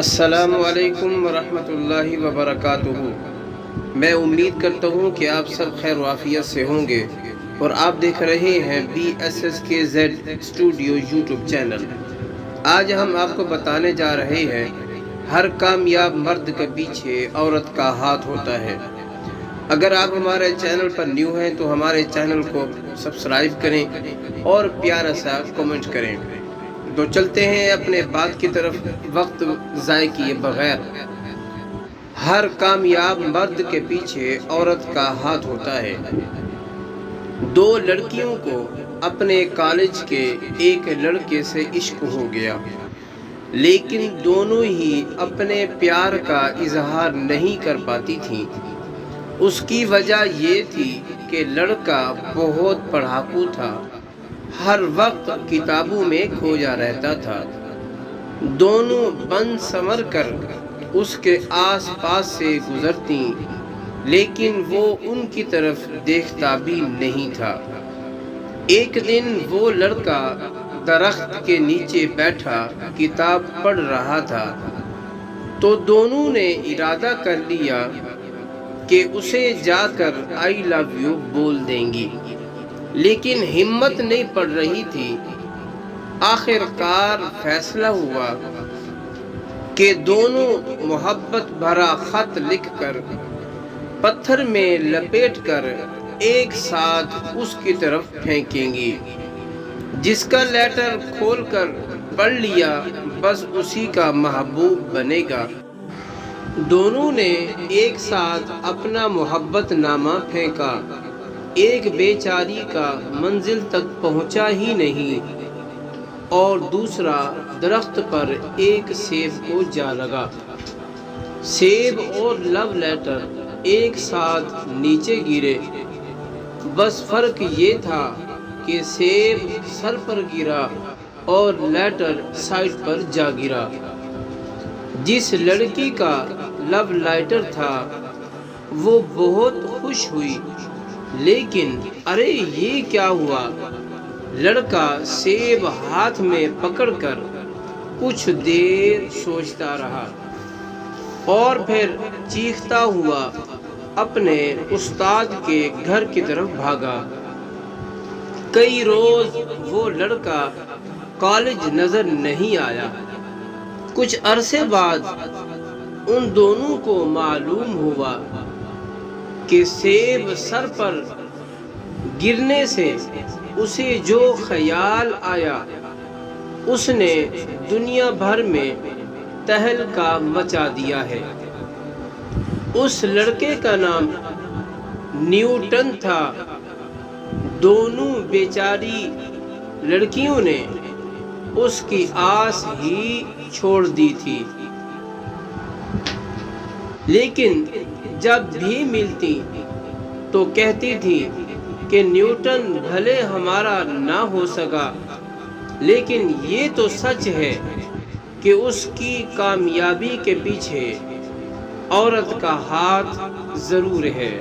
السلام علیکم ورحمۃ اللہ وبرکاتہ۔ میں امید کرتا ہوں کہ آپ سب خیر و عافیت سے ہوں گے اور آپ دیکھ رہے ہیں BSSKZ اسٹوڈیو یوٹیوب چینل۔ آج ہم آپ کو بتانے جا رہے ہیں ہر کامیاب مرد کے پیچھے عورت کا ہاتھ ہوتا ہے۔ اگر آپ ہمارے چینل پر نیو ہیں تو ہمارے چینل کو سبسکرائب کریں اور پیارا سا کمنٹ کریں۔ تو چلتے ہیں اپنے بات کی طرف وقت ضائع کیے بغیر۔ ہر کامیاب مرد کے پیچھے عورت کا ہاتھ ہوتا ہے۔ دو لڑکیوں کو اپنے کالج کے ایک لڑکے سے عشق ہو گیا، لیکن دونوں ہی اپنے پیار کا اظہار نہیں کر پاتی تھیں۔ اس کی وجہ یہ تھی کہ لڑکا بہت پڑھاکو تھا، ہر وقت کتابوں میں کھویا رہتا تھا۔ دونوں بن سنور کر اس کے آس پاس سے گزرتی، لیکن وہ ان کی طرف دیکھتا بھی نہیں تھا۔ ایک دن وہ لڑکا درخت کے نیچے بیٹھا کتاب پڑھ رہا تھا، تو دونوں نے ارادہ کر لیا کہ اسے جا کر آئی لو یو بول دیں گی، لیکن ہمت نہیں پڑ رہی تھی۔ آخر کار فیصلہ ہوا کہ دونوں محبت بھرا خط لکھ کر پتھر میں لپیٹ کر ایک ساتھ اس کی طرف پھینکیں گی۔ جس کا لیٹر کھول کر پڑھ لیا بس اسی کا محبوب بنے گا۔ دونوں نے ایک ساتھ اپنا محبت نامہ پھینکا۔ ایک بیچاری کا منزل تک پہنچا ہی نہیں اور دوسرا درخت پر ایک سیب کو جا لگا۔ سیب اور لو لیٹر ایک ساتھ نیچے گرے، بس فرق یہ تھا کہ سیب سر پر گرا اور لیٹر سائڈ پر جا گرا۔ جس لڑکی کا لو لیٹر تھا وہ بہت خوش ہوئی، لیکن ارے یہ کیا ہوا؟ لڑکا سیب ہاتھ میں پکڑ کر کچھ دیر سوچتا رہا اور پھر چیختا ہوا اپنے استاد کے گھر کی طرف بھاگا۔ کئی روز وہ لڑکا کالج نظر نہیں آیا۔ کچھ عرصے بعد ان دونوں کو معلوم ہوا کہ سیب سر پر گرنے سے اسے جو خیال آیا اس نے دنیا بھر میں تہلکہ مچا دیا ہے۔ اس لڑکے کا نام نیوٹن تھا۔ دونوں بیچاری لڑکیوں نے اس کی آس ہی چھوڑ دی تھی، لیکن جب بھی ملتی تو کہتی تھی کہ نیوٹن بھلے ہمارا نہ ہو سکا، لیکن یہ تو سچ ہے کہ اس کی کامیابی کے پیچھے عورت کا ہاتھ ضرور ہے۔